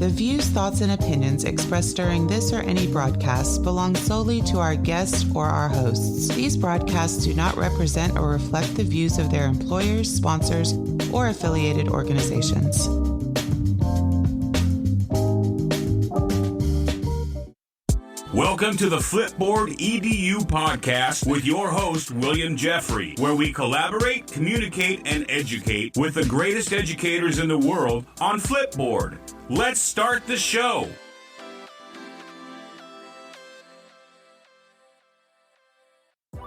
The views, thoughts, and opinions expressed during this or any broadcast belong solely to our guests or our hosts. These broadcasts do not represent or reflect the views of their employers, sponsors, or affiliated organizations. Welcome to the Flipboard EDU Podcast with your host, William Jeffery, where we collaborate, communicate, and educate with the greatest educators in the world on Flipboard. Let's start the show.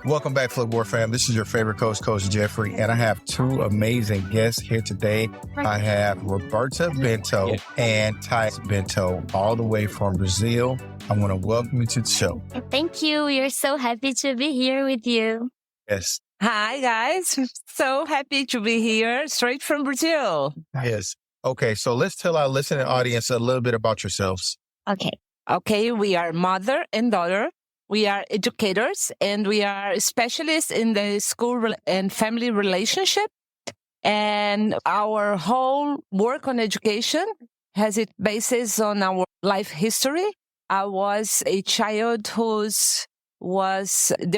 Welcome back, Flipboard fam. This is your favorite coach, Coach Jeffery, and I have two amazing guests here today. I have Roberta Bento and Tais Bento, all the way from Brazil. I want to welcome you to the show. Thank you. We are so happy to be here with you. Yes. Hi, guys. So happy to be here, straight from Brazil. Yes. Okay, so let's tell our listening audience a little bit about yourselves. Okay, we are mother and daughter. We are educators, and we are specialists in the school and family relationship. And our whole work on education has its basis on our life history. I was a child the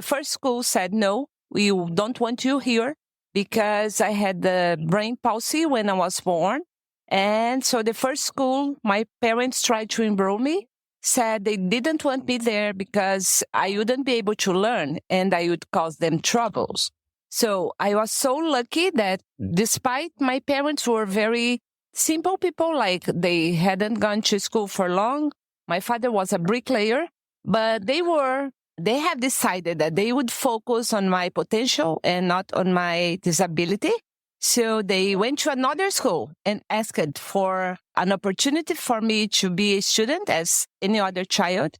first school said, no, we don't want you here because I had the brain palsy when I was born. And so the first school, my parents tried to enroll me, said they didn't want me there because I wouldn't be able to learn and I would cause them troubles. So I was so lucky that despite my parents were very simple people, like they hadn't gone to school for long. My father was a bricklayer, but they have decided that they would focus on my potential and not on my disability. So they went to another school and asked for an opportunity for me to be a student as any other child.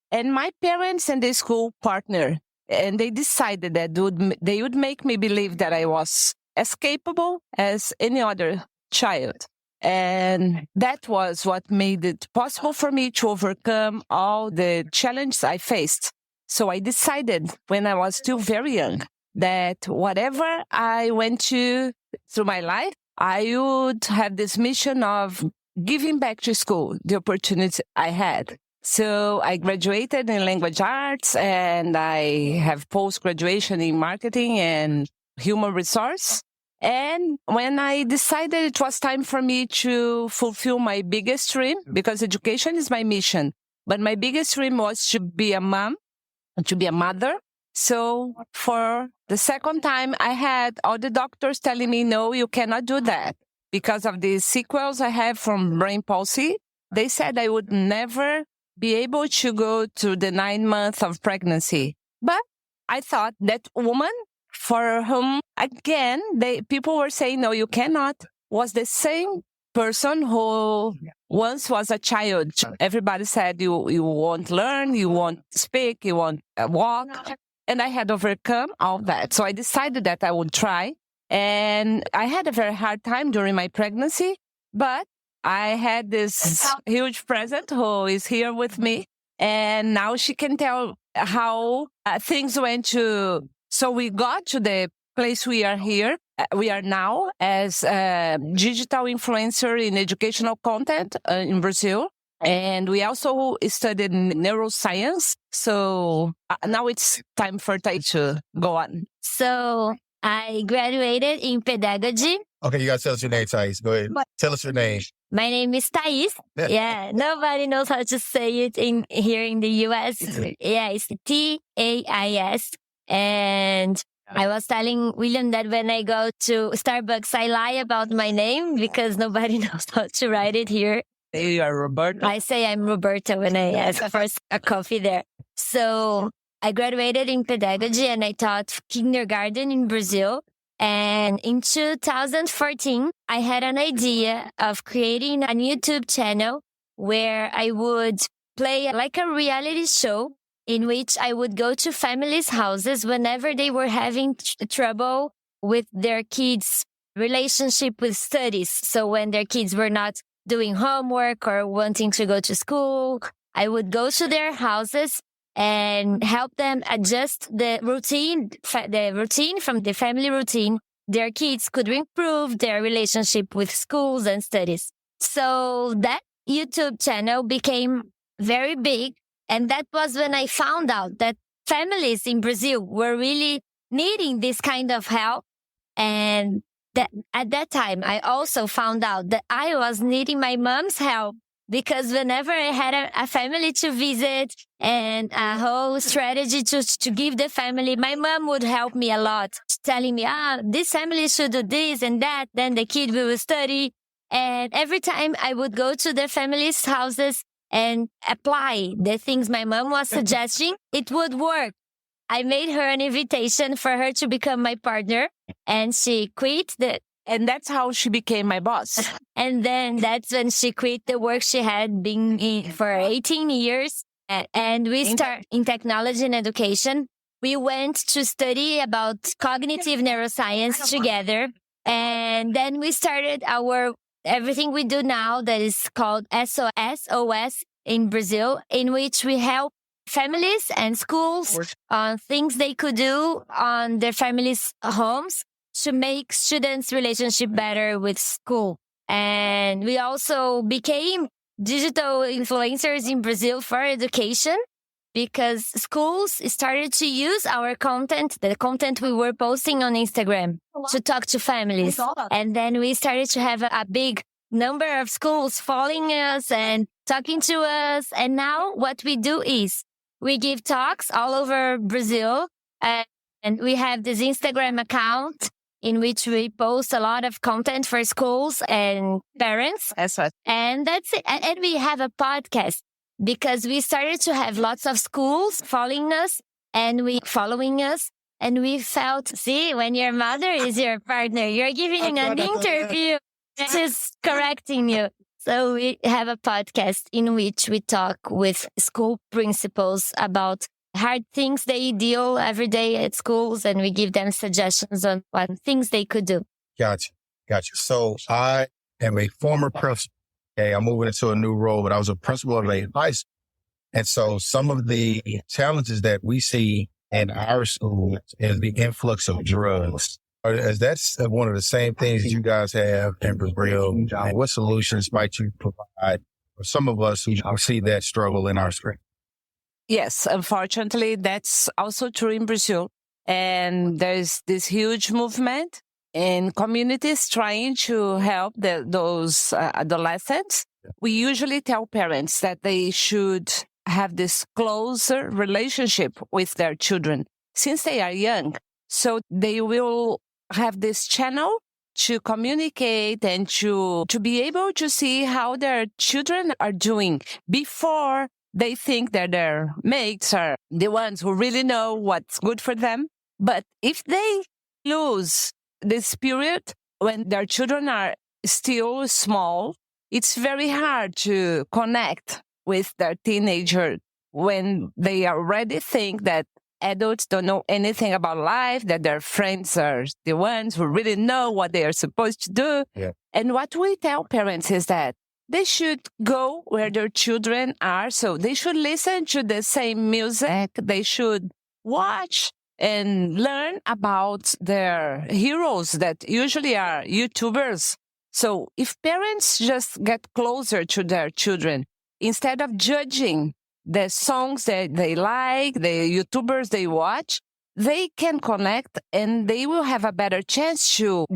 And my parents and the school partnered, and they decided that they would make me believe that I was as capable as any other child. And that was what made it possible for me to overcome all the challenges I faced. So I decided when I was still very young that whatever I went through my life, I would have this mission of giving back to school the opportunity I had. So I graduated in language arts and I have post-graduation in marketing and human resource. And when I decided it was time for me to fulfill my biggest dream, because education is my mission, but my biggest dream was to be a mom, to be a mother. So for the second time, I had all the doctors telling me, no, you cannot do that. Because of the sequels I have from brain palsy, they said I would never be able to go to the 9 months of pregnancy. But I thought that woman for whom, again, people were saying, no, you cannot, was the same person who once was a child. Everybody said, you won't learn, you won't speak, you won't walk. And I had overcome all that. So I decided that I would try. And I had a very hard time during my pregnancy, but I had this huge present who is here with me. And now she can tell how things went to. So we got to the place we are here. We are now as a digital influencer in educational content in Brazil. And we also studied neuroscience. So now it's time for Tai to go on. So I graduated in pedagogy. Okay, you got to tell us your name, Tais. Go ahead. Tell us your name. My name is Tais. Yeah, nobody knows how to say it here in the U.S. Yeah, it's Tais. And I was telling William that when I go to Starbucks, I lie about my name because nobody knows how to write it here. You are Roberta. I say I'm Roberta when I ask for a coffee there. So I graduated in pedagogy and I taught kindergarten in Brazil. And in 2014, I had an idea of creating a YouTube channel where I would play like a reality show in which I would go to families' houses whenever they were having trouble with their kids' relationship with studies. So when their kids were not doing homework or wanting to go to school, I would go to their houses and help them adjust the routine from the family routine. Their kids could improve their relationship with schools and studies. So that YouTube channel became very big. And that was when I found out that families in Brazil were really needing this kind of help. And that at that time, I also found out that I was needing my mom's help, because whenever I had a family to visit and a whole strategy to give the family, my mom would help me a lot, telling me, this family should do this and that, then the kid will study. And every time I would go to the family's houses and apply the things my mom was suggesting, it would work. I made her an invitation for her to become my partner, and she quit And that's how she became my boss. And then that's when she quit the work she had been in for 18 years. And we start in technology and education. We went to study about cognitive neuroscience together. And then we started everything we do now, that is called SOS in Brazil, in which we help families and schools on things they could do on their families' homes to make students' relationship better with school. And we also became digital influencers in Brazil for education, because schools started to use our content, the content we were posting on Instagram, to talk to families. And then we started to have a big number of schools following us and talking to us. And now what we do is we give talks all over Brazil, and we have this Instagram account in which we post a lot of content for schools and parents. That's right. And that's it. And we have a podcast, because we started to have lots of schools following us, and we felt, see, when your mother is your partner, you're giving an interview. Just correcting you. So we have a podcast in which we talk with school principals about hard things they deal every day at schools, and we give them suggestions on what things they could do. Gotcha. So I am a former principal. Okay, I'm moving into a new role, but I was a principal of a high school. And so some of the challenges that we see in our schools is the influx of drugs. Is that one of the same things you guys have in Brazil? And what solutions might you provide for some of us who see that struggle in our school? Yes, unfortunately, that's also true in Brazil. And there's this huge movement in communities trying to help those adolescents. We usually tell parents that they should have this closer relationship with their children since they are young. So they will have this channel to communicate and to be able to see how their children are doing before they think that their mates are the ones who really know what's good for them. But if they lose this period when their children are still small, it's very hard to connect with their teenager when they already think that adults don't know anything about life, that their friends are the ones who really know what they are supposed to do. Yeah. And what we tell parents is that they should go where their children are. So they should listen to the same music. They should watch and learn about their heroes that usually are YouTubers. So if parents just get closer to their children, instead of judging the songs that they like, the YouTubers they watch, they can connect and they will have a better chance to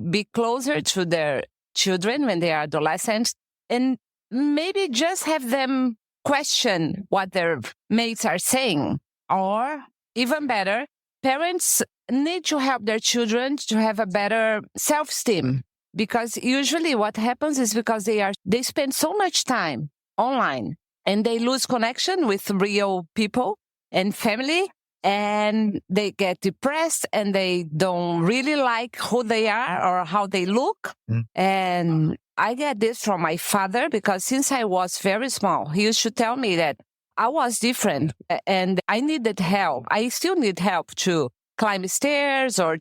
be closer to their children when they are adolescents, and maybe just have them question what their mates are saying. Or even better, parents need to help their children to have a better self-esteem, because usually what happens is because they spend so much time online and they lose connection with real people and family, and they get depressed and they don't really like who they are or how they look. And I get this from my father, because since I was very small, he used to tell me that I was different and I needed help. I still need help to climb stairs or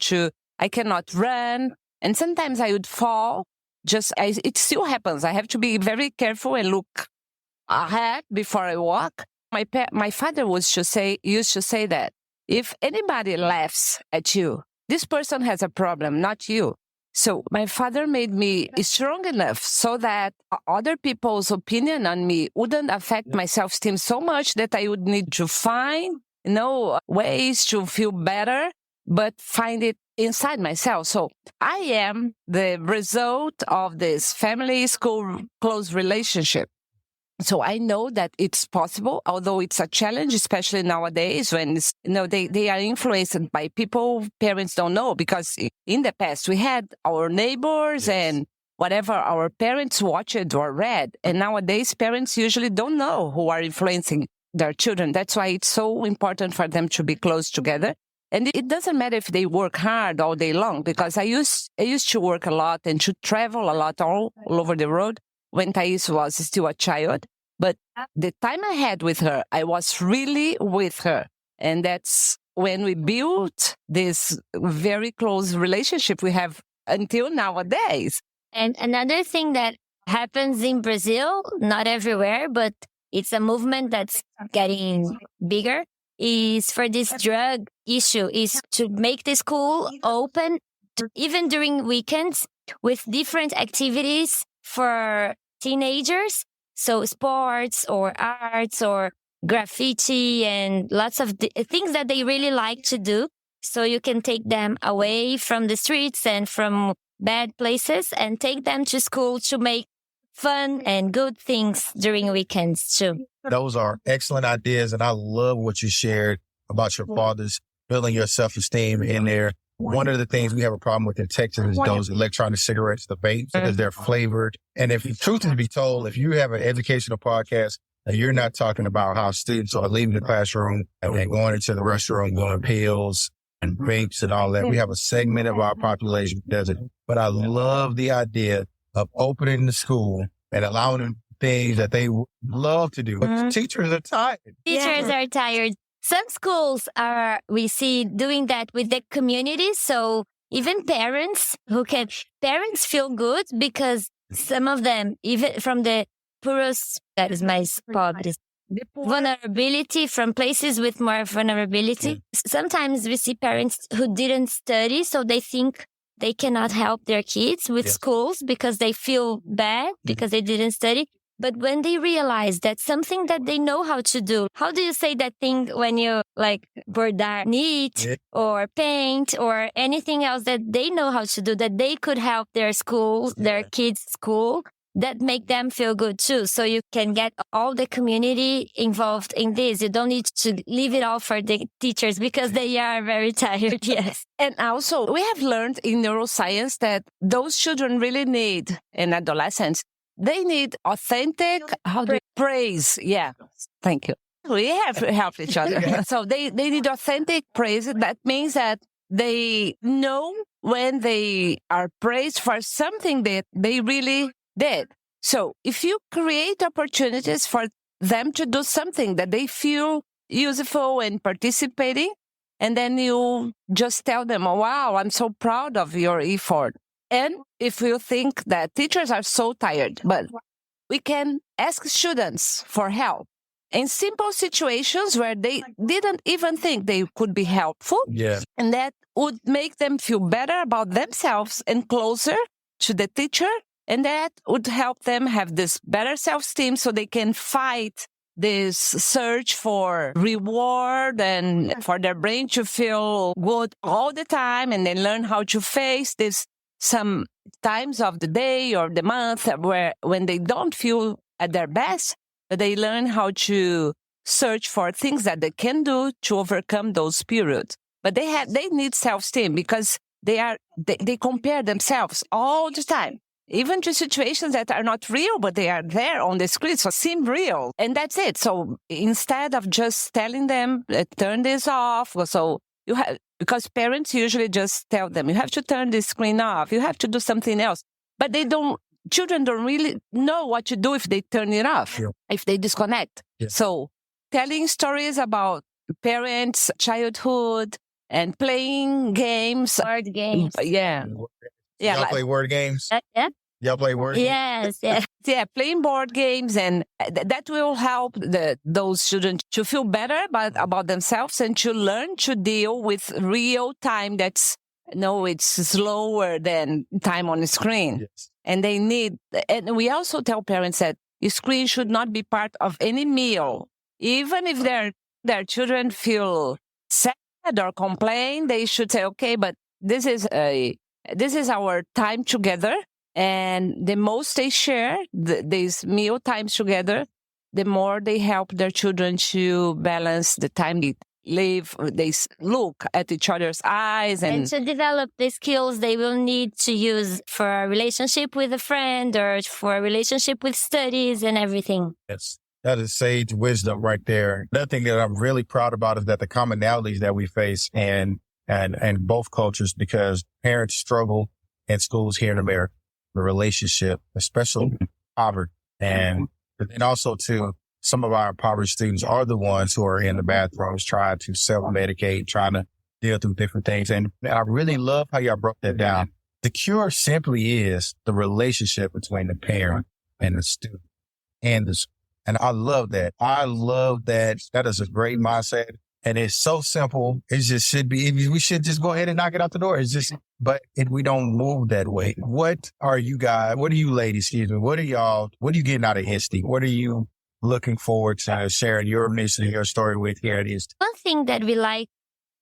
I cannot run. And sometimes I would fall. It still happens. I have to be very careful and look ahead before I walk. My father used to say that if anybody laughs at you, this person has a problem, not you. So my father made me strong enough so that other people's opinion on me wouldn't affect my self-esteem so much that I would need to find, ways to feel better, but find it inside myself. So I am the result of this family school close relationship. So I know that it's possible, although it's a challenge, especially nowadays when they are influenced by people parents don't know. Because in the past we had our neighbors and whatever our parents watched or read, and nowadays parents usually don't know who are influencing their children. That's why it's so important for them to be close together. And it doesn't matter if they work hard all day long, because I used to work a lot and to travel a lot all over the world when Tais was still a child. But the time I had with her, I was really with her. And that's when we built this very close relationship we have until nowadays. And another thing that happens in Brazil, not everywhere, but it's a movement that's getting bigger, is for this drug issue, is to make the school open even during weekends with different activities for teenagers. So sports or arts or graffiti and lots of things that they really like to do. So you can take them away from the streets and from bad places and take them to school to make fun and good things during weekends too. Those are excellent ideas. And I love what you shared about your fathers building your self-esteem in there. One of the things we have a problem with in Texas is those electronic cigarettes, the vapes, because they're flavored. And if the truth is to be told, if you have an educational podcast and you're not talking about how students are leaving the classroom and going into the restroom, going pills and vapes and all that, we have a segment of our population that does it. But I love the idea of opening the school and allowing them things that they love to do. But teachers are tired. Teachers are tired. Some schools we see doing that with the community. So even parents feel good because some of them, even from the poorest, that is my spot, vulnerability, from places with more vulnerability. Sometimes we see parents who didn't study, so they think they cannot help their kids with schools because they feel bad because they didn't study. But when they realize that something that they know how to do, how do you say that thing when you bordar, knit or paint or anything else that they know how to do, that they could help their school, their kids' school, that make them feel good too. So you can get all the community involved in this. You don't need to leave it all for the teachers because they are very tired. Yes. And also we have learned in neuroscience that those children really need, in adolescents, they need authentic praise. Yeah. Thank you. We have to help each other. So they need authentic praise. That means that they know when they are praised for something that they really did. So if you create opportunities for them to do something that they feel useful and participating, and then you just tell them, oh, wow, I'm so proud of your effort. And if you think that teachers are so tired, but we can ask students for help in simple situations where they didn't even think they could be helpful. Yeah. And that would make them feel better about themselves and closer to the teacher. And that would help them have this better self-esteem so they can fight this search for reward and for their brain to feel good all the time, and then learn how to face this some times of the day or the month when they don't feel at their best, but they learn how to search for things that they can do to overcome those periods. But they need self-esteem because they compare themselves all the time, even to situations that are not real, but they are there on the screen, so seem real. And that's it. So instead of just telling them, turn this off, so you have, because parents usually just tell them, you have to turn the screen off, you have to do something else. But children don't really know what to do if they turn it off, if they disconnect. Yeah. So telling stories about parents' childhood and playing games. Word games. Yeah. Y'all play word games? Yeah. Y'all play word games? Yes. Yeah, playing board games, and that will help those students to feel better about themselves and to learn to deal with real time that's No, it's slower than time on the screen. Yes. And and we also tell parents that the screen should not be part of any meal. Even if their children feel sad or complain, they should say, okay, but this is our time together. And the most they share these meal times together, the more they help their children to balance the time they live, they look at each other's eyes. And to develop the skills they will need to use for a relationship with a friend or for a relationship with studies and everything. Yes. That is sage wisdom right there. Another thing that I'm really proud about is that the commonalities that we face and both cultures, because parents struggle in schools here in America, the relationship, especially poverty. And also too, some of our impoverished students are the ones who are in the bathrooms trying to self-medicate, trying to deal through different things. And I really love how y'all broke that down. The cure simply is the relationship between the parent and the student and the school. And I love that. I love that. That is a great mindset. And it's so simple. It just should be, we should just go ahead and knock it out the door. It's just, we don't move that way. What are you ladies, excuse me, what are you getting out of ISTE? What are you looking forward to sharing your mission, your story with here at ISTE? One thing that we like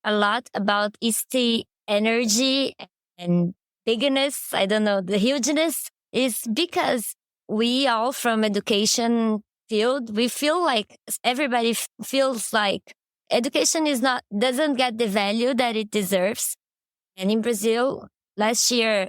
a lot about ISTE energy and bigness, I don't know, the hugeness, is because we all from education field, we feel like everybody feels like education doesn't get the value that it deserves. And in Brazil, this year,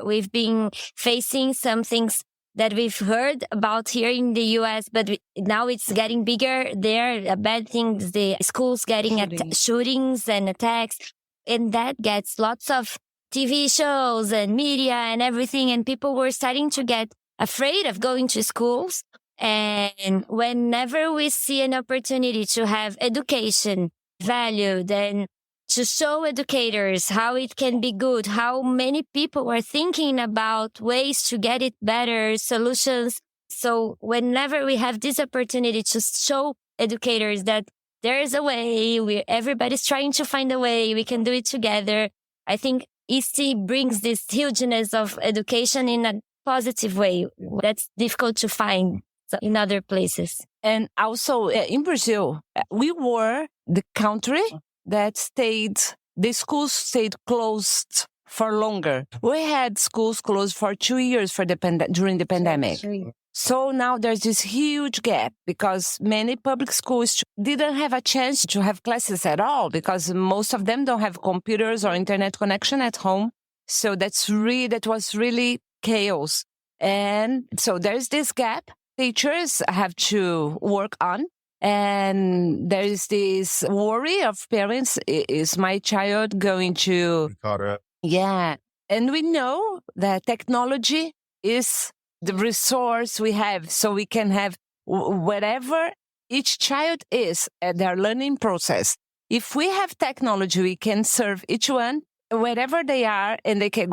we've been facing some things that we've heard about here in the US, but now it's getting bigger there. Bad things, the schools getting shootings and attacks. And that gets lots of TV shows and media and everything. And people were starting to get afraid of going to schools. And whenever we see an opportunity to have education valued and to show educators how it can be good, how many people are thinking about ways to get it better, solutions. So whenever we have this opportunity to show educators that there is a way, everybody's trying to find a way, we can do it together. I think ISTE brings this hugeness of education in a positive way. That's difficult to find in other places. And also in Brazil, we were the country that the schools stayed closed for longer. We had schools closed for 2 years during the pandemic. So now there's this huge gap because many public schools didn't have a chance to have classes at all because most of them don't have computers or internet connection at home. So that was really chaos. And so there's this gap teachers have to work on. And there is this worry of parents, is my child going to... Caught up. Yeah. And we know that technology is the resource we have, so we can have whatever each child is at their learning process. If we have technology, we can serve each one wherever they are, and they can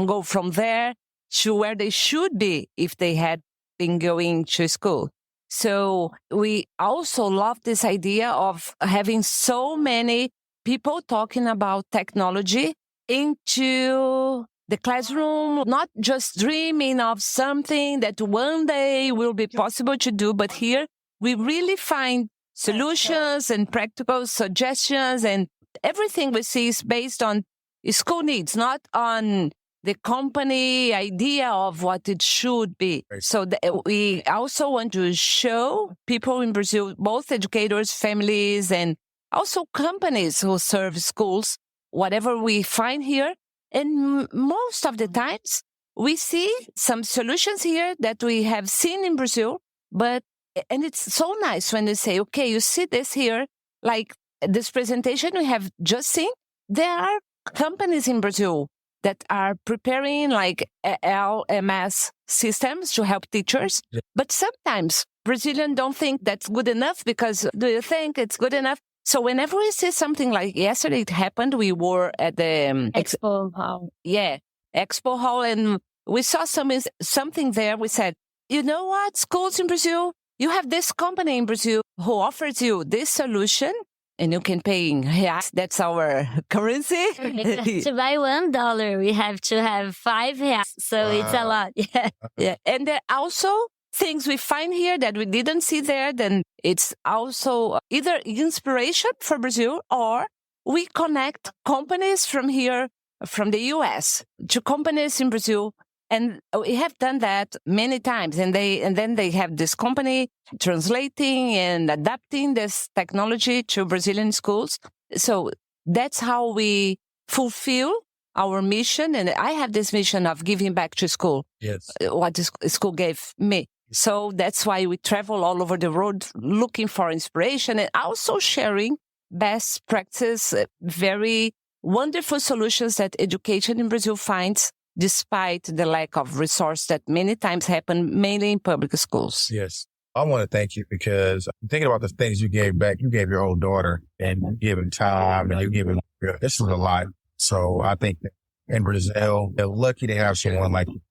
go from there to where they should be if they had been going to school. So we also love this idea of having so many people talking about technology into the classroom, not just dreaming of something that one day will be possible to do, but here we really find solutions and practical suggestions, and everything we see is based on school needs, not on the company idea of what it should be. So we also want to show people in Brazil, both educators, families, and also companies who serve schools, whatever we find here. And most of the times, we see some solutions here that we have seen in Brazil, and it's so nice when they say, okay, you see this here, like this presentation we have just seen, there are companies in Brazil that are preparing like LMS systems to help teachers. Yeah. But sometimes Brazilians don't think that's good enough because do you think it's good enough? So whenever we see something like yesterday, it happened, we were at the Expo Hall. Yeah, Expo Hall, and we saw something there. We said, you know what, schools in Brazil, you have this company in Brazil who offers you this solution, and you can pay in reais. That's our currency. To buy $1, we have to have 5 reais. So it's a lot. Yeah. Yeah. And there are also things we find here that we didn't see there. Then it's also either inspiration for Brazil, or we connect companies from here, from the US, to companies in Brazil. And we have done that many times. And then they have this company translating and adapting this technology to Brazilian schools. So that's how we fulfill our mission. And I have this mission of giving back to school. Yes. What the school gave me. So that's why we travel all over the world looking for inspiration and also sharing best practice, very wonderful solutions that education in Brazil finds, despite the lack of resource that many times happen, mainly in public schools. Yes. I want to thank you because I'm thinking about the things you gave back. You gave your old daughter and you gave him time and you gave him, this is a lot. So I think that in Brazil, they're lucky to have someone like you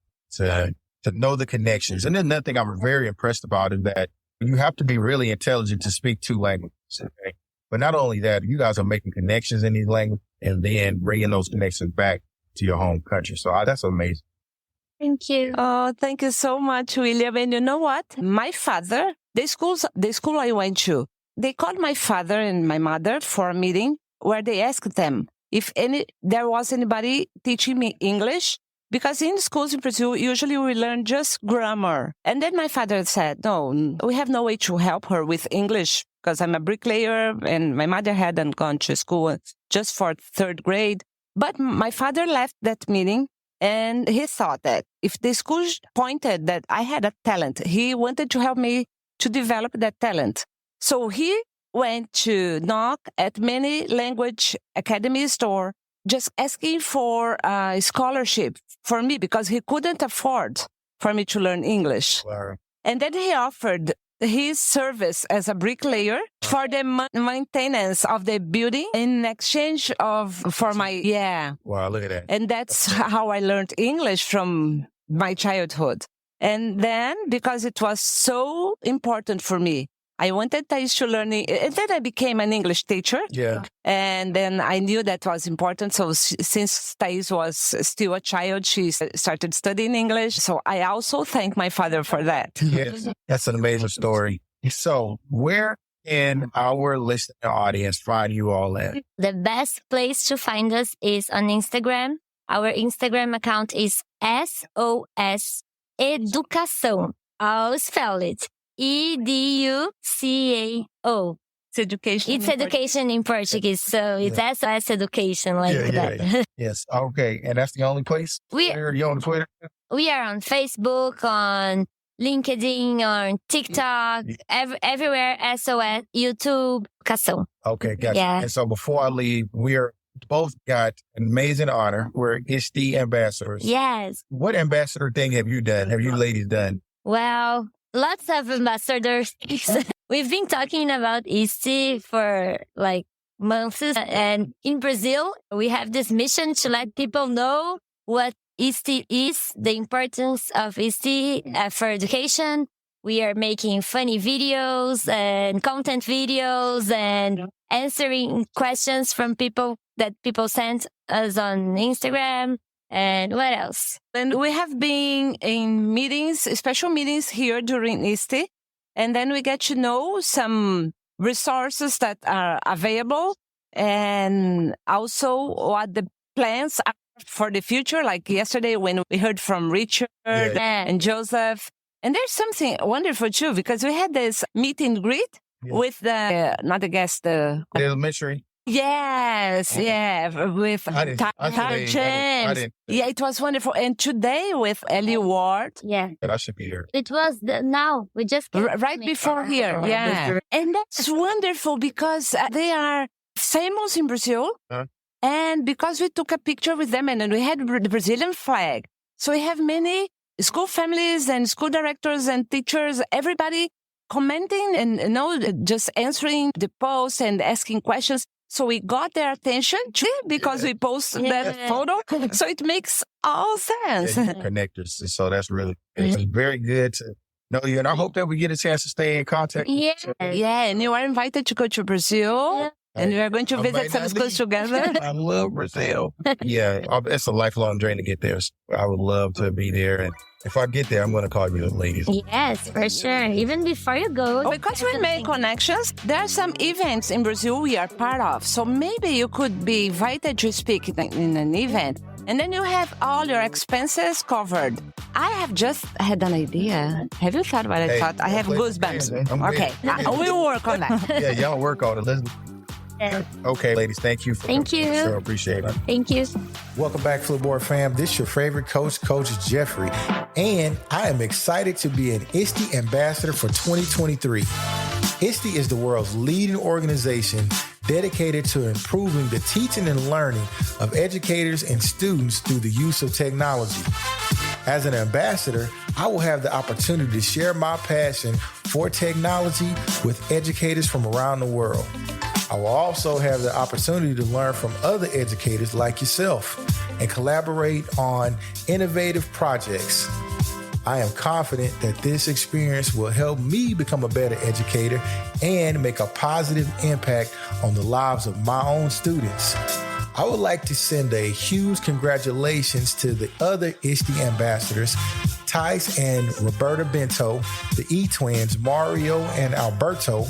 to know the connections. And then another thing I'm very impressed about is that you have to be really intelligent to speak 2 languages. Okay? But not only that, you guys are making connections in these languages and then bringing those connections back to your home country. So that's amazing. Thank you. Oh, thank you so much, William. And you know what? My father, the school I went to, they called my father and my mother for a meeting where they asked them if there was anybody teaching me English. Because in schools in Brazil, usually we learn just grammar. And then my father said, no, we have no way to help her with English because I'm a bricklayer and my mother hadn't gone to school just for 3rd grade. But my father left that meeting and he thought that if the school pointed that I had a talent, he wanted to help me to develop that talent. So he went to knock at many language academies door, just asking for a scholarship for me because he couldn't afford for me to learn English. Wow. And then he offered his service as a bricklayer for the maintenance of the building in exchange for my. Wow, look at that. And that's how I learned English from my childhood. And then because it was so important for me, I wanted Tais to learn, and then I became an English teacher. Yeah. And then I knew that was important. So since Tais was still a child, she started studying English. So I also thank my father for that. Yes, that's an amazing story. So where can our listening audience find you all at? The best place to find us is on Instagram. Our Instagram account is SOS Educação. I'll spell it. EDUCAO. It's education. It's education in Portuguese, so it's SOS Education that. Yeah. Yes. Okay. And that's the only place? You're on Twitter? We are on Facebook, on LinkedIn, on TikTok, everywhere, SOS, YouTube, Educação. Okay, gotcha. Yeah. And so before I leave, we're both got an amazing honor. We're ISTE ambassadors. Yes. What ambassador thing have you done? Have you ladies done? Well, lots of ambassadors. We've been talking about ISTE for like months. And in Brazil, we have this mission to let people know what ISTE is, the importance of ISTE for education. We are making funny videos and content videos and answering questions from people that people sent us on Instagram. And what else? And we have been in meetings, special meetings here during ISTE. And then we get to know some resources that are available and also what the plans are for the future. Like yesterday when we heard from Richard and Joseph. And there's something wonderful too, because we had this meet and greet with not the guest, the elementary. Yes, with James. Yeah, it was wonderful. And today with Ellie Ward. Yeah. I should be here. It was now. We just right before here. Yeah. And that's wonderful because they are famous in Brazil. And because we took a picture with them and then we had the Brazilian flag. So we have many school families and school directors and teachers, everybody commenting and just answering the posts and asking questions. So we got their attention too because we posted that photo. So it makes all sense. Connectors. So that's really it's very good to know you. And I hope that we get a chance to stay in contact. Yeah. And you are invited to go to Brazil And we are going to visit some schools together. I love Brazil. Yeah, it's a lifelong dream to get there. I would love to be there. And if I get there, I'm going to call you the ladies. Yes, for sure. Even before you go. Because we make connections, there are some events in Brazil we are part of. So maybe you could be invited to speak in an event. And then you have all your expenses covered. I have just had an idea. Have you thought what I thought? I have goosebumps. Okay, we'll work on that. Yeah, y'all work on it. Okay, ladies, thank you. Thank you. Sure, appreciate it. Thank you. Welcome back, Flipboard fam. This is your favorite coach, Coach Jeffery. And I am excited to be an ISTE ambassador for 2023. ISTE is the world's leading organization dedicated to improving the teaching and learning of educators and students through the use of technology. As an ambassador, I will have the opportunity to share my passion for technology with educators from around the world. I will also have the opportunity to learn from other educators like yourself and collaborate on innovative projects. I am confident that this experience will help me become a better educator and make a positive impact on the lives of my own students. I would like to send a huge congratulations to the other ISTE ambassadors, Tais and Roberta Bento, the E-twins, Mario and Alberto,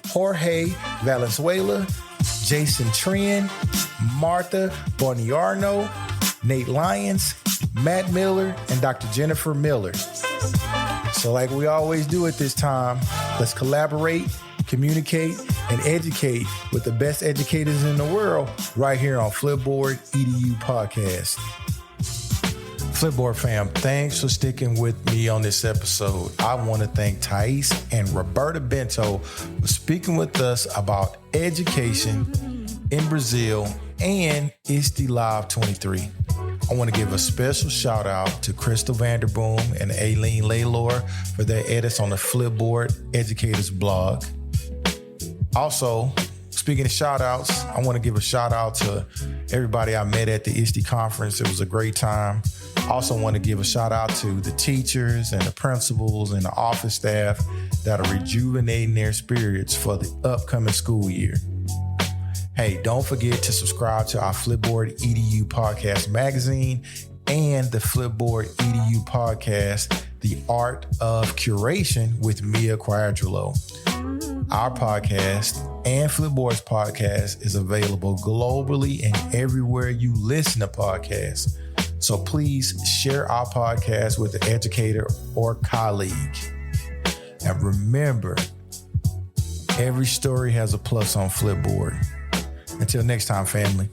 Jorge Valenzuela, Jason Trin, Martha Boniarno, Nate Lyons, Matt Miller, and Dr. Jennifer Miller. So like we always do at this time, let's collaborate, communicate, and educate with the best educators in the world right here on Flipboard EDU Podcast. Flipboard fam, thanks for sticking with me on this episode. I want to thank Tais and Roberta Bento for speaking with us about education in Brazil and ISTE Live 23. I want to give a special shout out to Crystal Vanderboom and Aileen Laylor for their edits on the Flipboard Educators blog. Also, speaking of shout outs, I want to give a shout out to everybody I met at the ISTE conference. It was a great time. Also want to give a shout out to the teachers and the principals and the office staff that are rejuvenating their spirits for the upcoming school year. Hey, don't forget to subscribe to our Flipboard EDU Podcast magazine and the Flipboard EDU Podcast, The Art of Curation with Mia Quadrillo. Our podcast and Flipboard's podcast is available globally and everywhere you listen to podcasts. So please share our podcast with an educator or colleague. And remember, every story has a plus on Flipboard. Until next time, family.